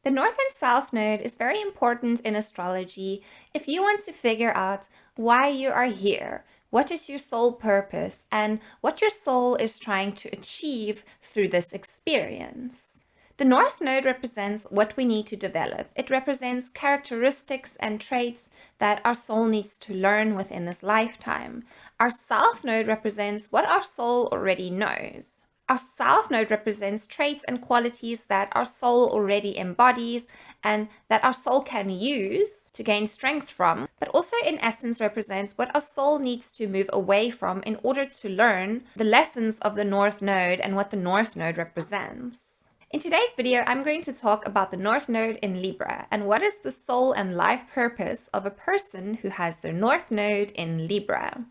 The North and South Node is very important in astrology if you want to figure out why you are here, what is your soul purpose, and what your soul is trying to achieve through this experience. The North Node represents what we need to develop. It represents characteristics and traits that our soul needs to learn within this lifetime. Our South Node represents what our soul already knows. Our South Node represents traits and qualities that our soul already embodies and that our soul can use to gain strength from, but also in essence represents what our soul needs to move away from in order to learn the lessons of the North Node and what the North Node represents. In today's video, I'm going to talk about the North Node in Libra and what is the soul and life purpose of a person who has their North Node in Libra.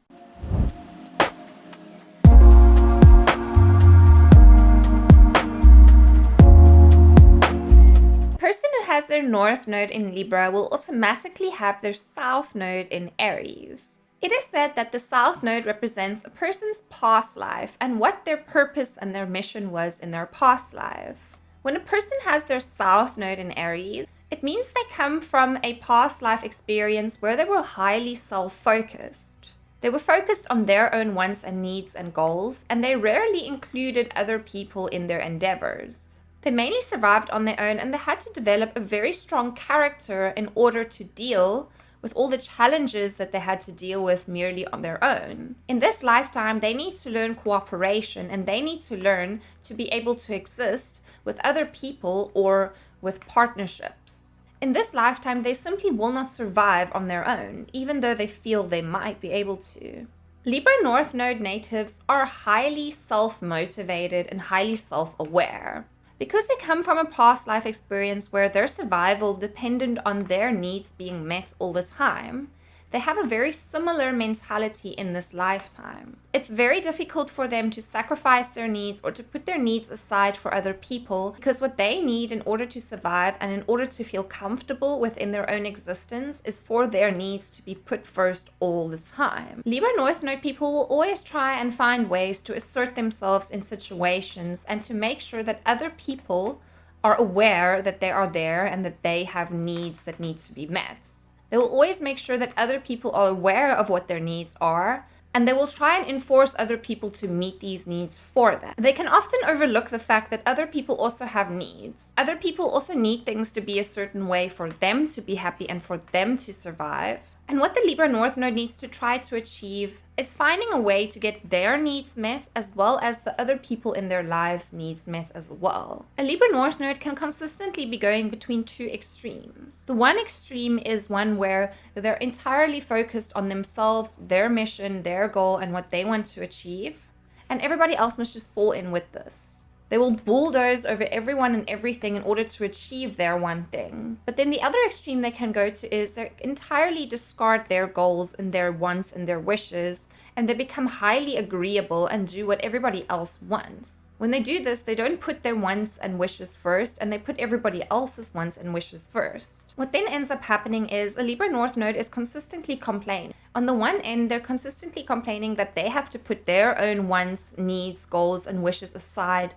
Person who has their North Node in Libra will automatically have their South Node in Aries. It is said that the South Node represents a person's past life and what their purpose and their mission was in their past life. When a person has their South Node in Aries, it means they come from a past life experience where they were highly self-focused. They were focused on their own wants and needs and goals, and they rarely included other people in their endeavors. They mainly survived on their own and they had to develop a very strong character in order to deal with all the challenges that they had to deal with merely on their own. In this lifetime, they need to learn cooperation and they need to learn to be able to exist with other people or with partnerships. In this lifetime, they simply will not survive on their own, even though they feel they might be able to. Libra North Node natives are highly self-motivated and highly self-aware. Because they come from a past life experience where their survival depended on their needs being met all the time, they have a very similar mentality in this lifetime. It's very difficult for them to sacrifice their needs or to put their needs aside for other people because what they need in order to survive and in order to feel comfortable within their own existence is for their needs to be put first all the time. Libra North Node people will always try and find ways to assert themselves in situations and to make sure that other people are aware that they are there and that they have needs that need to be met. They will always make sure that other people are aware of what their needs are, and they will try and enforce other people to meet these needs for them. They can often overlook the fact that other people also have needs. Other people also need things to be a certain way for them to be happy and for them to survive. And what the Libra North Node needs to try to achieve is finding a way to get their needs met as well as the other people in their lives' needs met as well. A Libra North Node can consistently be going between two extremes. The one extreme is one where they're entirely focused on themselves, their mission, their goal, and what they want to achieve, and everybody else must just fall in with this. They will bulldoze over everyone and everything in order to achieve their one thing. But then the other extreme they can go to is they entirely discard their goals and their wants and their wishes, and they become highly agreeable and do what everybody else wants. When they do this, they don't put their wants and wishes first, and they put everybody else's wants and wishes first. What then ends up happening is a Libra North Node is consistently complaining. On the one end, they're consistently complaining that they have to put their own wants, needs, goals, and wishes aside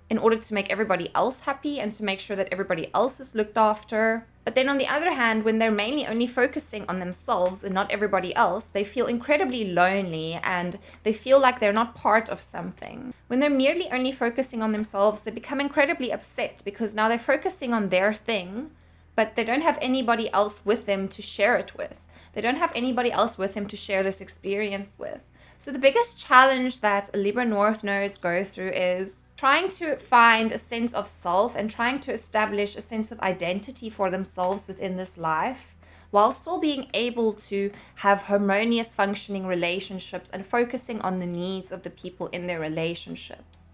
in order to make everybody else happy and to make sure that everybody else is looked after. But then on the other hand, when they're mainly only focusing on themselves and not everybody else, they feel incredibly lonely and they feel like they're not part of something. When they're merely only focusing on themselves, they become incredibly upset because now they're focusing on their thing, but they don't have anybody else with them to share it with. They don't have anybody else with them to share this experience with. So the biggest challenge that Libra North Nodes go through is trying to find a sense of self and trying to establish a sense of identity for themselves within this life, while still being able to have harmonious functioning relationships and focusing on the needs of the people in their relationships.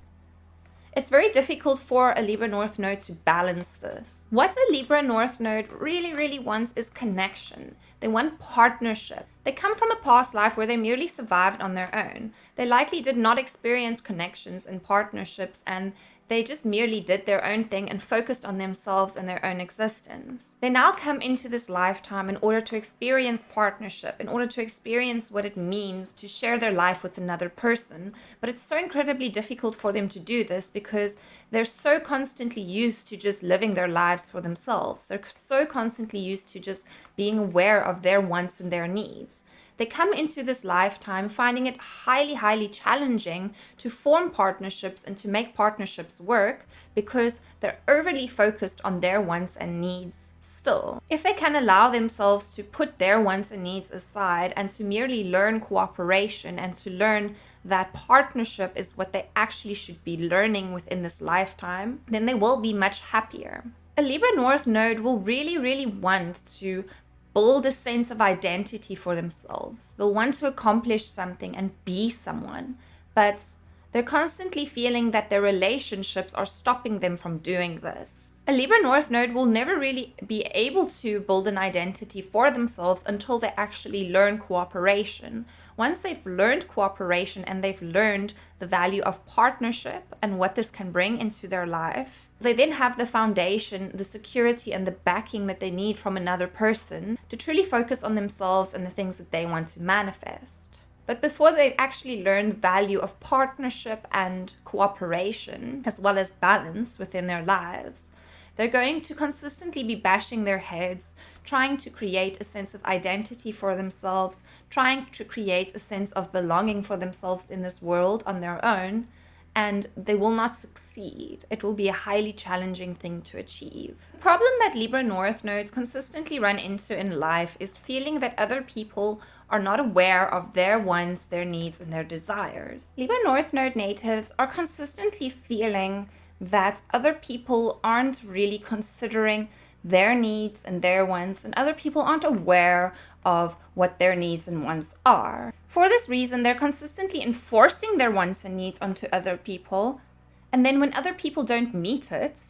It's very difficult for a Libra North Node to balance this. What a Libra North Node really wants is connection. They want partnership. They come from a past life where they merely survived on their own. They likely did not experience connections and partnerships, and They just merely did their own thing and focused on themselves and their own existence. They now come into this lifetime in order to experience partnership, in order to experience what it means to share their life with another person. But it's so incredibly difficult for them to do this because they're so constantly used to just living their lives for themselves. They're so constantly used to just being aware of their wants and their needs. They come into this lifetime finding it highly, highly challenging to form partnerships and to make partnerships work because they're overly focused on their wants and needs still. If they can allow themselves to put their wants and needs aside and to merely learn cooperation and to learn that partnership is what they actually should be learning within this lifetime, then they will be much happier. A Libra North Node will really, really want to build a sense of identity for themselves. They'll want to accomplish something and be someone, but they're constantly feeling that their relationships are stopping them from doing this. A Libra North Node will never really be able to build an identity for themselves until they actually learn cooperation. Once they've learned cooperation and they've learned the value of partnership and what this can bring into their life, they then have the foundation, the security, and the backing that they need from another person to truly focus on themselves and the things that they want to manifest. But before they actually learn the value of partnership and cooperation, as well as balance within their lives, they're going to consistently be bashing their heads, trying to create a sense of identity for themselves, trying to create a sense of belonging for themselves in this world on their own, and they will not succeed. It will be a highly challenging thing to achieve. The problem that Libra North Nodes consistently run into in life is feeling that other people are not aware of their wants, their needs, and their desires. Libra North Node natives are consistently feeling that other people aren't really considering their needs and their wants, and other people aren't aware of what their needs and wants are. For this reason, they're consistently enforcing their wants and needs onto other people, and then when other people don't meet it,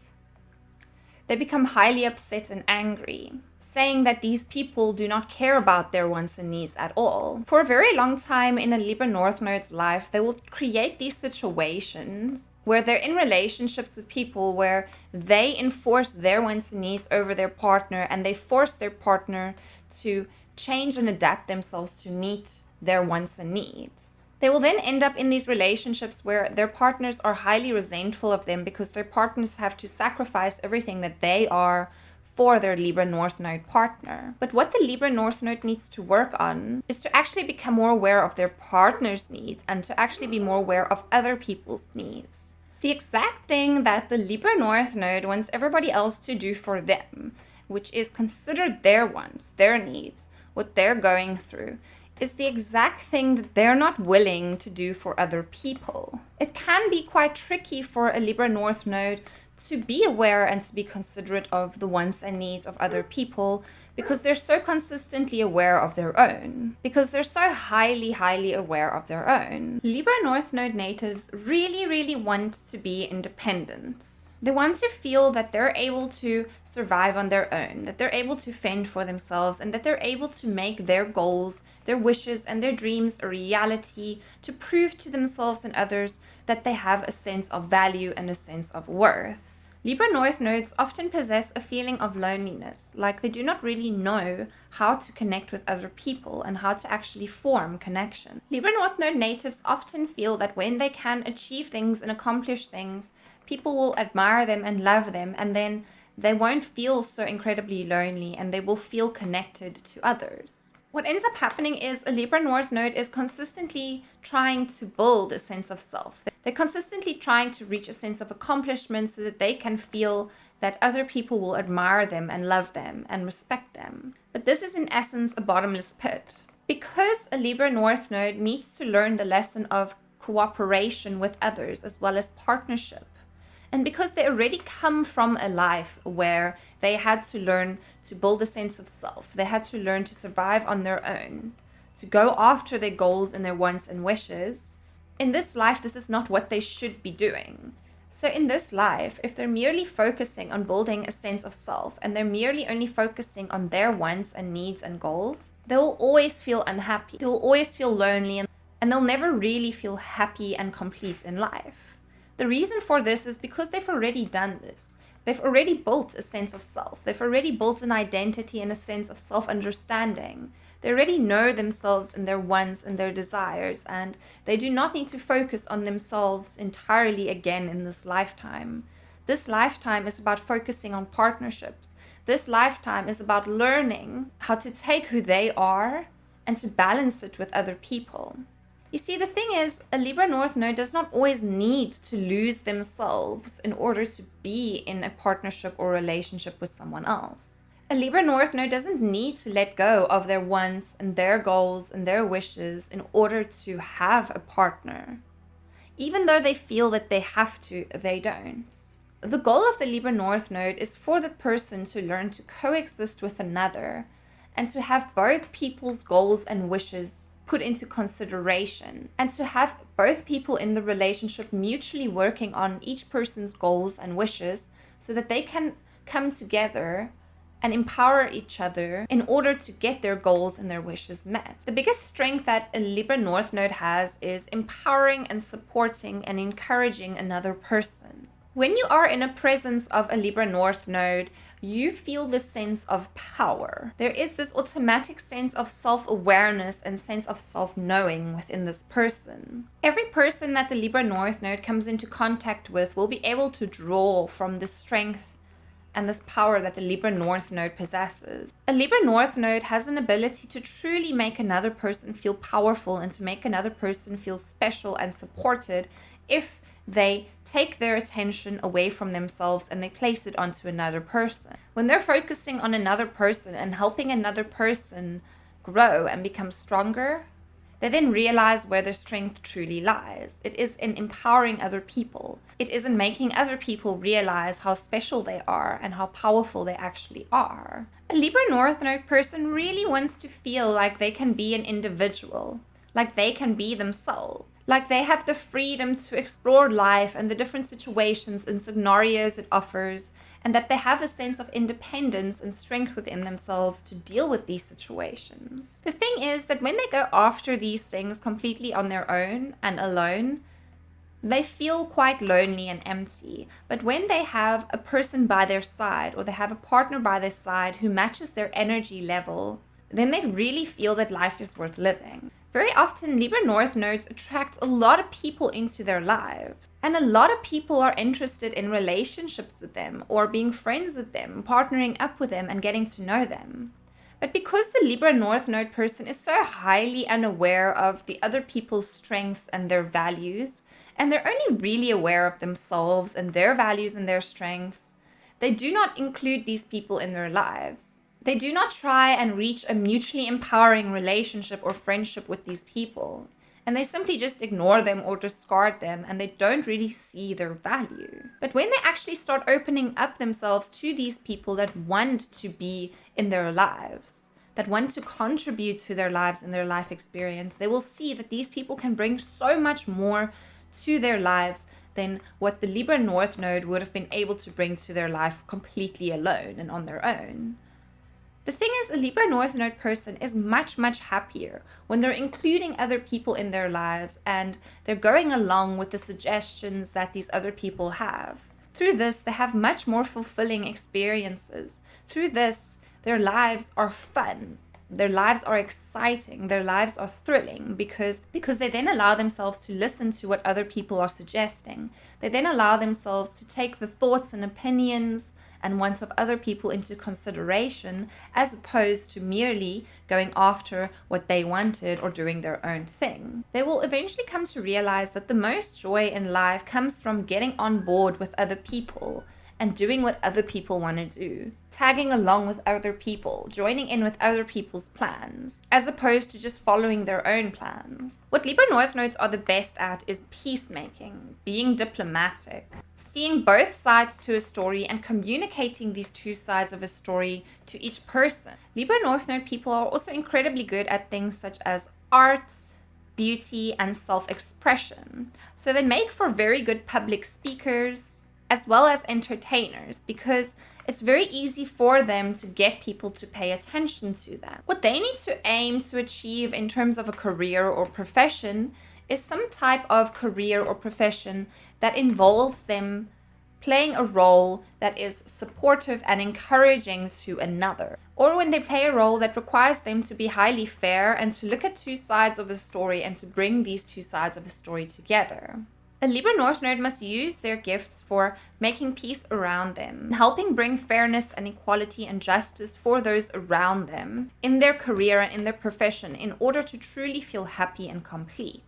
they become highly upset and angry, saying that these people do not care about their wants and needs at all. For a very long time in a Libra North Node's life, they will create these situations where they're in relationships with people where they enforce their wants and needs over their partner, and they force their partner to change and adapt themselves to meet their wants and needs. They will then end up in these relationships where their partners are highly resentful of them because their partners have to sacrifice everything that they are for their Libra North Node partner. But what the Libra North Node needs to work on is to actually become more aware of their partner's needs and to actually be more aware of other people's needs. The exact thing that the Libra North Node wants everybody else to do for them, which is consider their wants, their needs, what they're going through, is the exact thing that they're not willing to do for other people. It can be quite tricky for a Libra North Node to be aware and to be considerate of the wants and needs of other people because they're so consistently aware of their own, because they're so highly, highly aware of their own. Libra North Node natives really, really want to be independent. They want to feel that they're able to survive on their own, that they're able to fend for themselves, and that they're able to make their goals, their wishes, and their dreams a reality to prove to themselves and others that they have a sense of value and a sense of worth. Libra North Nodes often possess a feeling of loneliness, like they do not really know how to connect with other people and how to actually form connection. Libra North Node natives often feel that when they can achieve things and accomplish things, people will admire them and love them, and then they won't feel so incredibly lonely and they will feel connected to others. What ends up happening is a Libra North Node is consistently trying to build a sense of self. They're consistently trying to reach a sense of accomplishment so that they can feel that other people will admire them and love them and respect them. But this is in essence a bottomless pit. Because a Libra North Node needs to learn the lesson of cooperation with others as well as partnership, and because they already come from a life where they had to learn to build a sense of self, they had to learn to survive on their own, to go after their goals and their wants and wishes, in this life, this is not what they should be doing. So in this life, if they're merely focusing on building a sense of self and they're merely only focusing on their wants and needs and goals, they'll always feel unhappy. They'll always feel lonely and they'll never really feel happy and complete in life. The reason for this is because they've already done this. They've already built a sense of self. They've already built an identity and a sense of self-understanding. They already know themselves and their wants and their desires, and they do not need to focus on themselves entirely again in this lifetime. This lifetime is about focusing on partnerships. This lifetime is about learning how to take who they are and to balance it with other people. You see, the thing is, a Libra North Node does not always need to lose themselves in order to be in a partnership or relationship with someone else. A Libra North Node doesn't need to let go of their wants and their goals and their wishes in order to have a partner. Even though they feel that they have to, they don't. The goal of the Libra North Node is for the person to learn to coexist with another and to have both people's goals and wishes put into consideration, and to have both people in the relationship mutually working on each person's goals and wishes so that they can come together and empower each other in order to get their goals and their wishes met. The biggest strength that a Libra North Node has is empowering and supporting and encouraging another person. When you are in a presence of a Libra North Node, you feel this sense of power. There is this automatic sense of self-awareness and sense of self-knowing within this person. Every person that the Libra North Node comes into contact with will be able to draw from the strength and this power that the Libra North Node possesses. A Libra North Node has an ability to truly make another person feel powerful and to make another person feel special and supported if they take their attention away from themselves and they place it onto another person. When they're focusing on another person and helping another person grow and become stronger, they then realize where their strength truly lies. It is in empowering other people. It is in making other people realize how special they are and how powerful they actually are. A Libra North Node person really wants to feel like they can be an individual, like they can be themselves. Like they have the freedom to explore life and the different situations and scenarios it offers, and that they have a sense of independence and strength within themselves to deal with these situations. The thing is that when they go after these things completely on their own and alone, they feel quite lonely and empty. But when they have a person by their side or they have a partner by their side who matches their energy level, then they really feel that life is worth living. Very often, Libra North Nodes attract a lot of people into their lives. And a lot of people are interested in relationships with them or being friends with them, partnering up with them and getting to know them. But because the Libra North Node person is so highly unaware of the other people's strengths and their values, and they're only really aware of themselves and their values and their strengths, they do not include these people in their lives. They do not try and reach a mutually empowering relationship or friendship with these people. And they simply just ignore them or discard them, and they don't really see their value. But when they actually start opening up themselves to these people that want to be in their lives, that want to contribute to their lives and their life experience, they will see that these people can bring so much more to their lives than what the Libra North Node would have been able to bring to their life completely alone and on their own. The thing is, a Libra North Node person is much, much happier when they're including other people in their lives and they're going along with the suggestions that these other people have. Through this, they have much more fulfilling experiences. Through this, their lives are fun. Their lives are exciting. Their lives are thrilling because they then allow themselves to listen to what other people are suggesting. They then allow themselves to take the thoughts and opinions and wants of other people into consideration, as opposed to merely going after what they wanted or doing their own thing. They will eventually come to realize that the most joy in life comes from getting on board with other people and doing what other people want to do, tagging along with other people, joining in with other people's plans, as opposed to just following their own plans. What Libra North Nodes are the best at is peacemaking, being diplomatic, seeing both sides to a story and communicating these two sides of a story to each person. Libra North Node people are also incredibly good at things such as art, beauty, and self-expression. So they make for very good public speakers, as well as entertainers, because it's very easy for them to get people to pay attention to them. What they need to aim to achieve in terms of a career or profession is some type of career or profession that involves them playing a role that is supportive and encouraging to another, or when they play a role that requires them to be highly fair and to look at two sides of a story and to bring these two sides of a story together. A Libra North Node must use their gifts for making peace around them, helping bring fairness and equality and justice for those around them in their career and in their profession in order to truly feel happy and complete.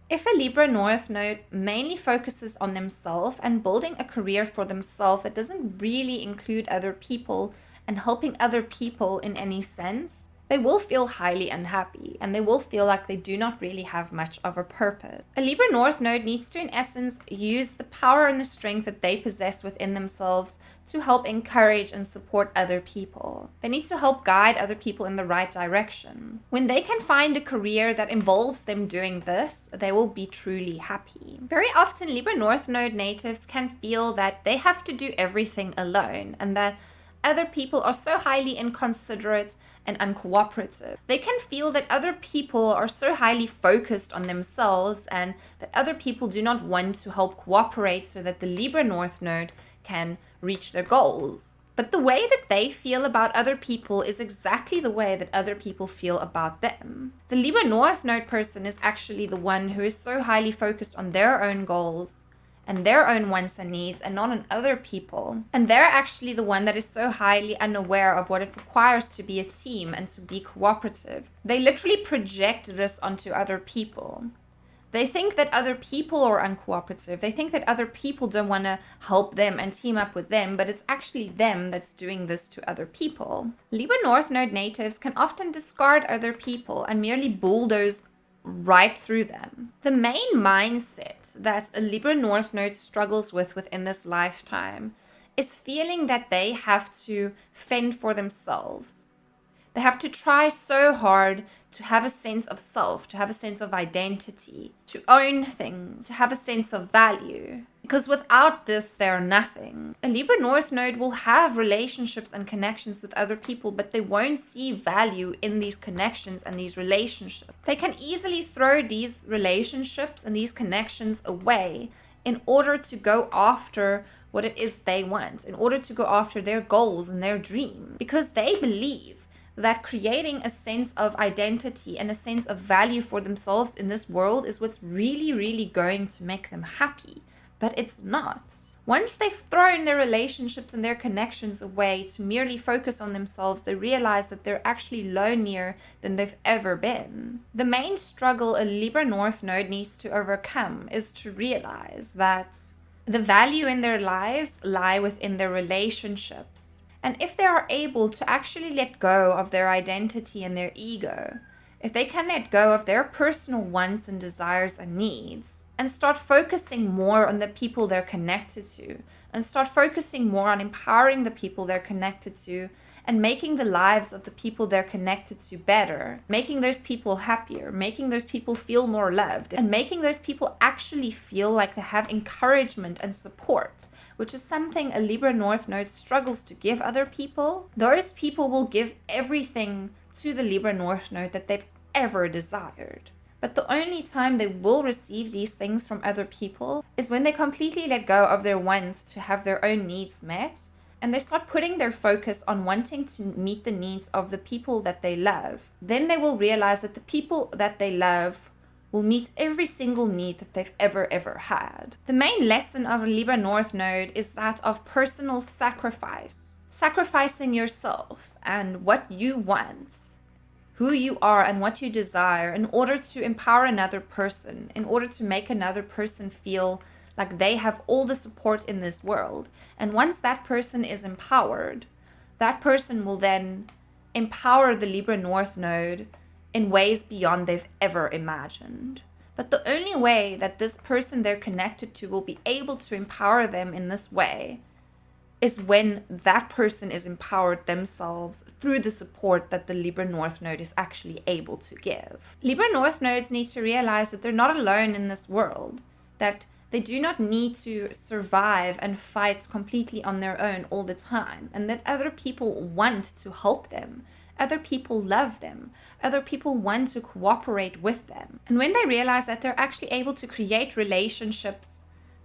If a Libra North Node mainly focuses on themselves and building a career for themselves that doesn't really include other people and helping other people in any sense, they will feel highly unhappy and they will feel like they do not really have much of a purpose. A Libra North Node needs to, in essence, use the power and the strength that they possess within themselves to help encourage and support other people. They need to help guide other people in the right direction. When they can find a career that involves them doing this, they will be truly happy. Very often, Libra North Node natives can feel that they have to do everything alone and that other people are so highly inconsiderate and uncooperative. They can feel that other people are so highly focused on themselves and that other people do not want to help cooperate so that the Libra North Node can reach their goals. But the way that they feel about other people is exactly the way that other people feel about them. The Libra North Node person is actually the one who is so highly focused on their own goals and their own wants and needs and not on other people. And they're actually the one that is so highly unaware of what it requires to be a team and to be cooperative. They literally project this onto other people. They think that other people are uncooperative. They think that other people don't want to help them and team up with them, but it's actually them that's doing this to other people. Libra North Node natives can often discard other people and merely bulldoze right through them. The main mindset that a Libra North Node struggles with within this lifetime is feeling that they have to fend for themselves. They have to try so hard to have a sense of self, to have a sense of identity, to own things, to have a sense of value. Because without this, they're nothing. A Libra North Node will have relationships and connections with other people, but they won't see value in these connections and these relationships. They can easily throw these relationships and these connections away in order to go after what it is they want, in order to go after their goals and their dream, because they believe that creating a sense of identity and a sense of value for themselves in this world is what's really, really going to make them happy. But it's not. Once they've thrown their relationships and their connections away to merely focus on themselves, they realize that they're actually lonelier than they've ever been. The main struggle a Libra North Node needs to overcome is to realize that the value in their lives lie within their relationships. And if they are able to actually let go of their identity and their ego, if they can let go of their personal wants and desires and needs, and start focusing more on the people they're connected to, and start focusing more on empowering the people they're connected to, and making the lives of the people they're connected to better, making those people happier, making those people feel more loved, and making those people actually feel like they have encouragement and support, which is something a Libra North Node struggles to give other people. Those people will give everything to the Libra North Node that they've ever desired. But the only time they will receive these things from other people is when they completely let go of their wants to have their own needs met, and they start putting their focus on wanting to meet the needs of the people that they love. Then they will realize that the people that they love will meet every single need that they've ever had. The main lesson of a Libra North Node is that of personal sacrifice. Sacrificing yourself and what you want, who you are and what you desire in order to empower another person, in order to make another person feel like they have all the support in this world. And once that person is empowered, that person will then empower the Libra North Node in ways beyond they've ever imagined. But the only way that this person they're connected to will be able to empower them in this way is when that person is empowered themselves through the support that the Libra North Node is actually able to give. Libra North Nodes need to realize that they're not alone in this world, that they do not need to survive and fight completely on their own all the time, and that other people want to help them. Other people love them. Other people want to cooperate with them. And when they realize that they're actually able to create relationships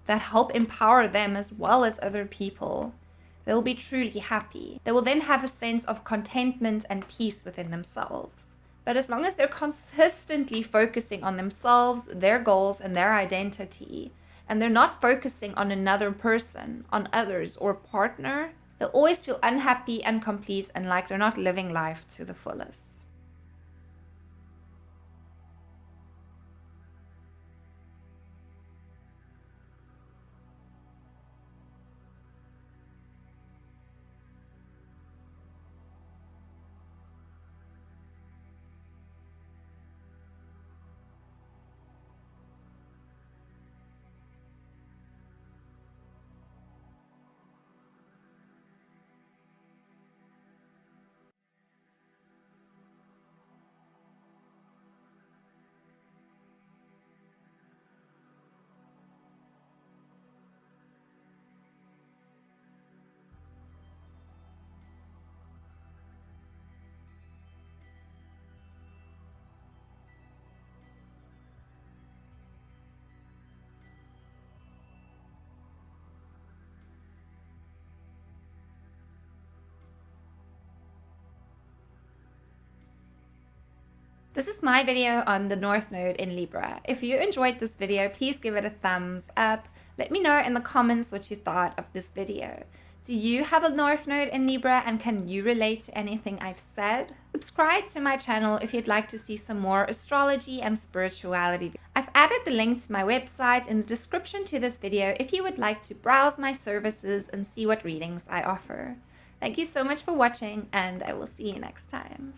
that help empower them as well as other people, they will be truly happy. They will then have a sense of contentment and peace within themselves. But as long as they're consistently focusing on themselves, their goals, and their identity, and they're not focusing on another person, on others, or partner, they'll always feel unhappy, incomplete, and like they're not living life to the fullest. This is my video on the North Node in Libra. If you enjoyed this video, please give it a thumbs up. Let me know in the comments what you thought of this video. Do you have a North Node in Libra, and can you relate to anything I've said? Subscribe to my channel if you'd like to see some more astrology and spirituality. I've added the link to my website in the description to this video if you would like to browse my services and see what readings I offer. Thank you so much for watching, and I will see you next time.